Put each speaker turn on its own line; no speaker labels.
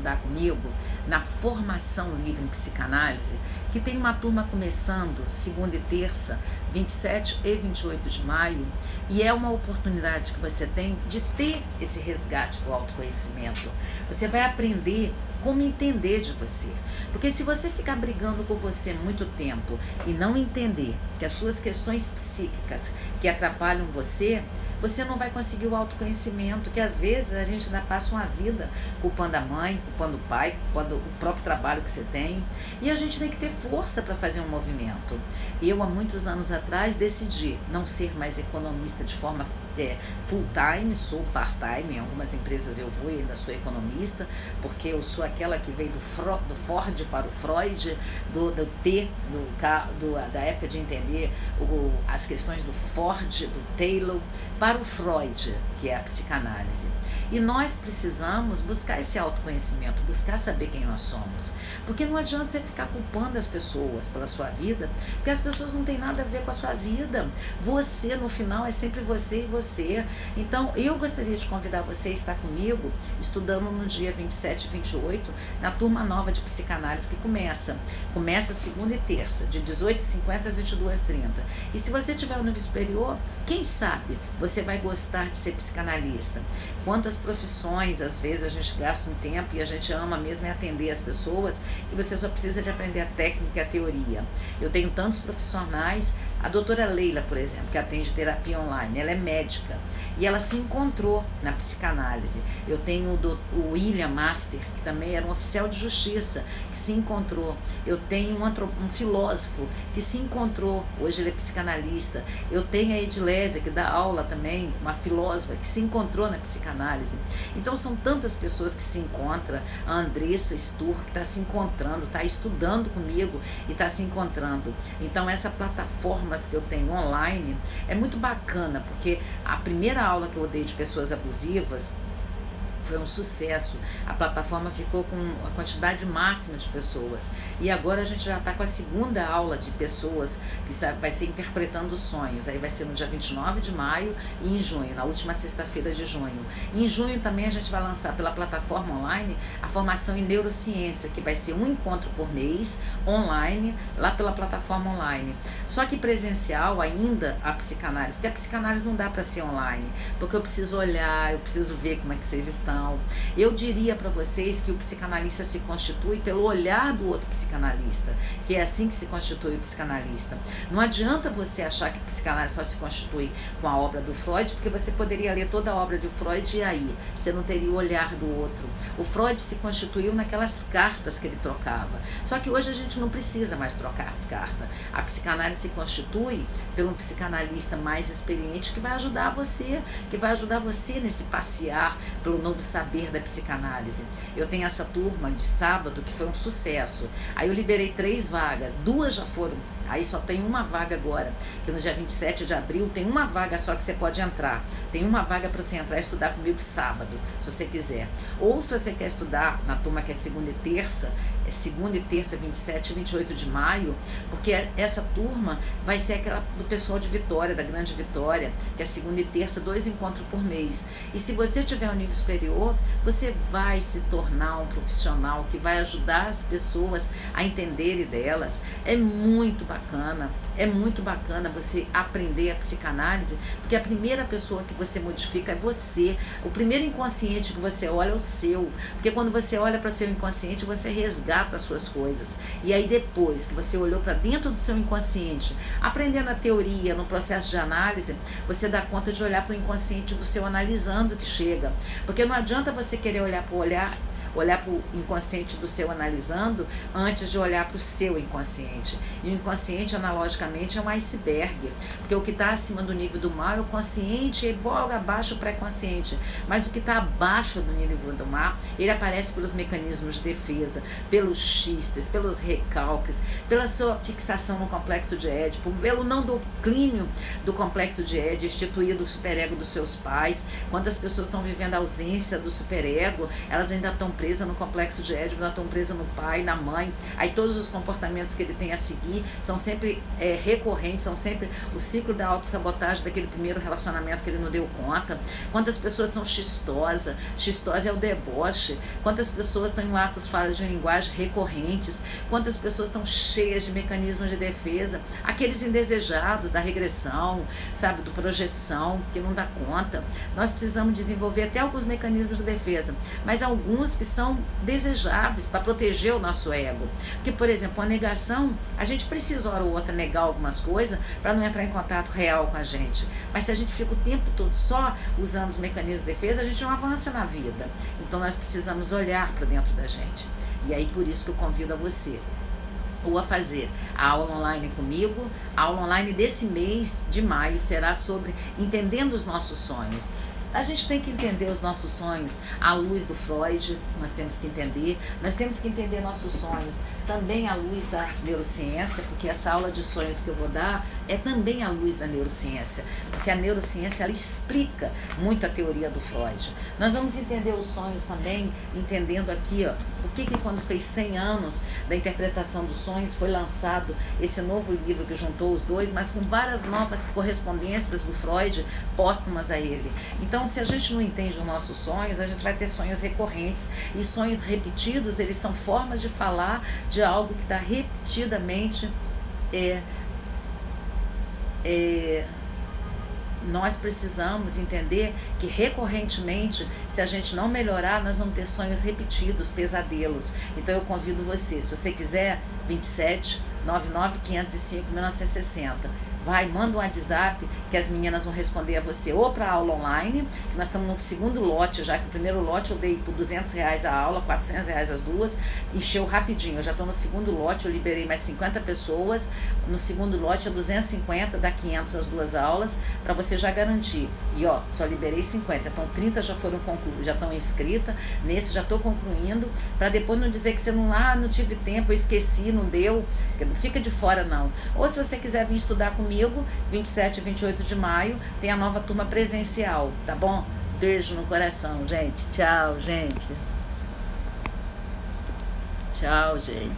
estudar comigo na Formação Livre em Psicanálise, que tem uma turma começando segunda e terça, 27 e 28 de maio, e é uma oportunidade que você tem de ter esse resgate do autoconhecimento. Você vai aprender como entender de você. Porque se você ficar brigando com você muito tempo e não entender que as suas questões psíquicas que atrapalham você, você não vai conseguir o autoconhecimento, que às vezes a gente ainda passa uma vida culpando a mãe, culpando o pai, culpando o próprio trabalho que você tem, e a gente tem que ter força para fazer um movimento. Eu, há muitos anos atrás, decidi não ser mais economista de forma full time, sou part-time, em algumas empresas eu vou e ainda sou economista, porque eu sou aquela que veio do Ford para o Freud, da época de entender as questões do Ford, do Taylor, para o Freud, que é a psicanálise. E nós precisamos buscar esse autoconhecimento, buscar saber quem nós somos. Porque não adianta você ficar culpando as pessoas pela sua vida, porque as pessoas não têm nada a ver com a sua vida. Você, no final, é sempre você e você. Então, eu gostaria de convidar você a estar comigo, estudando no dia 27 e 28, na turma nova de psicanálise que começa segunda e terça, de 18h50 às 22h30. E se você tiver um nível superior, quem sabe você vai gostar de ser psicanalista. Quantas profissões, às vezes, a gente gasta um tempo e a gente ama mesmo atender as pessoas, e você só precisa de aprender a técnica e a teoria. Eu tenho tantos profissionais, a doutora Leila, por exemplo, que atende terapia online, ela é médica e ela se encontrou na psicanálise. Eu tenho o William Master, que também era um oficial de justiça, que se encontrou. Eu tenho um filósofo que se encontrou, hoje ele é psicanalista. Eu tenho a Edilésia, que dá aula também, uma filósofa que se encontrou na psicanálise. Então são tantas pessoas que se encontram. A Andressa Stur, que está se encontrando, está estudando comigo e está se encontrando. Então essa plataforma que eu tenho online é muito bacana, porque a primeira aula que eu dei de pessoas abusivas foi um sucesso. A plataforma ficou com a quantidade máxima de pessoas. E agora a gente já está com a segunda aula de pessoas que vai ser interpretando sonhos. Aí vai ser no dia 29 de maio e em junho, na última sexta-feira de junho. E em junho também a gente vai lançar pela plataforma online a formação em neurociência, que vai ser um encontro por mês, online, lá pela plataforma online. Só que presencial ainda a psicanálise, porque a psicanálise não dá para ser online, porque eu preciso olhar, eu preciso ver como é que vocês estão. Eu diria para vocês que o psicanalista se constitui pelo olhar do outro psicanalista, que é assim que se constitui o psicanalista. Não adianta você achar que o psicanalista só se constitui com a obra do Freud, porque você poderia ler toda a obra de Freud e aí você não teria o olhar do outro. O Freud se constituiu naquelas cartas que ele trocava. Só que hoje a gente não precisa mais trocar as cartas. A psicanálise se constitui por um psicanalista mais experiente que vai ajudar você, nesse passear pelo novo saber da psicanálise. Eu tenho essa turma de sábado que foi um sucesso. Aí eu liberei 3 vagas, 2 já foram. Aí só tem uma vaga agora, que no dia 27 de abril tem uma vaga só que você pode entrar. Tem uma vaga para você entrar e estudar comigo sábado, se você quiser. Ou se você quer estudar na turma que é segunda e terça, 27 e 28 de maio, porque essa turma vai ser aquela do pessoal de Vitória, da Grande Vitória, que é segunda e terça, 2 encontros por mês. E se você tiver um nível superior, você vai se tornar um profissional que vai ajudar as pessoas a entenderem delas. É muito bacana você aprender a psicanálise, porque a primeira pessoa que você modifica é você. O primeiro inconsciente que você olha é o seu, porque quando você olha para seu inconsciente, você resgata as suas coisas. E aí depois que você olhou para dentro do seu inconsciente, aprendendo a teoria, no processo de análise, você dá conta de olhar para o inconsciente do seu analisando que chega. Porque não adianta você querer olhar para o inconsciente do seu analisando antes de olhar para o seu inconsciente. E o inconsciente, analogicamente, é um iceberg, porque o que está acima do nível do mar é o consciente, e logo abaixo o pré-consciente. Mas o que está abaixo do nível do mar, ele aparece pelos mecanismos de defesa, pelos xistes, pelos recalques, pela sua fixação no complexo de Édipo, pelo não declínio do complexo de Édipo, instituído o superego dos seus pais. Quantas pessoas estão vivendo a ausência do superego, elas ainda estão presas presa no complexo de Édipo, nós estamos presas no pai, na mãe, aí todos os comportamentos que ele tem a seguir são sempre recorrentes, são sempre o ciclo da autossabotagem daquele primeiro relacionamento que ele não deu conta. Quantas pessoas são xistosas, xistose é o deboche, quantas pessoas têm atos falhas de linguagem recorrentes, quantas pessoas estão cheias de mecanismos de defesa, aqueles indesejados da regressão, sabe, do projeção, que não dá conta. Nós precisamos desenvolver até alguns mecanismos de defesa, mas alguns que são desejáveis para proteger o nosso ego. Porque, por exemplo, a negação, a gente precisa, hora ou outra, negar algumas coisas para não entrar em contato real com a gente. Mas se a gente fica o tempo todo só usando os mecanismos de defesa, a gente não avança na vida. Então nós precisamos olhar para dentro da gente. E aí por isso que eu convido a você ou a fazer a aula online comigo. A aula online desse mês de maio será sobre entendendo os nossos sonhos. A gente tem que entender os nossos sonhos à luz do Freud, nós temos que entender nossos sonhos também à luz da neurociência, porque essa aula de sonhos que eu vou dar é também à luz da neurociência, porque a neurociência ela explica muito a teoria do Freud. Nós vamos entender os sonhos também, entendendo aqui, ó, o que quando fez 100 anos da interpretação dos sonhos foi lançado esse novo livro que juntou os dois, mas com várias novas correspondências do Freud póstumas a ele. Então, se a gente não entende os nossos sonhos, a gente vai ter sonhos recorrentes, e sonhos repetidos, eles são formas de falar de algo que está repetidamente nós precisamos entender que recorrentemente, se a gente não melhorar, nós vamos ter sonhos repetidos, pesadelos. Então eu convido você, se você quiser, 27 99 505 1960. Vai, manda um WhatsApp que as meninas vão responder a você, ou para a aula online, que nós estamos no segundo lote, já que o primeiro lote eu dei por R$200 a aula, R$400 as duas, encheu rapidinho. Eu já estou no segundo lote, eu liberei mais 50 pessoas, no segundo lote é 250, dá 500 as duas aulas, para você já garantir. E ó, só liberei 50, então 30 já foram concluídas, já estão inscritas, nesse já estou concluindo, para depois não dizer que você não tive tempo, eu esqueci, não deu, não fica de fora não. Ou se você quiser vir estudar comigo, 27 e 28 de maio, tem a nova turma presencial, tá bom? Beijo no coração, gente. Tchau, gente. Tchau, gente.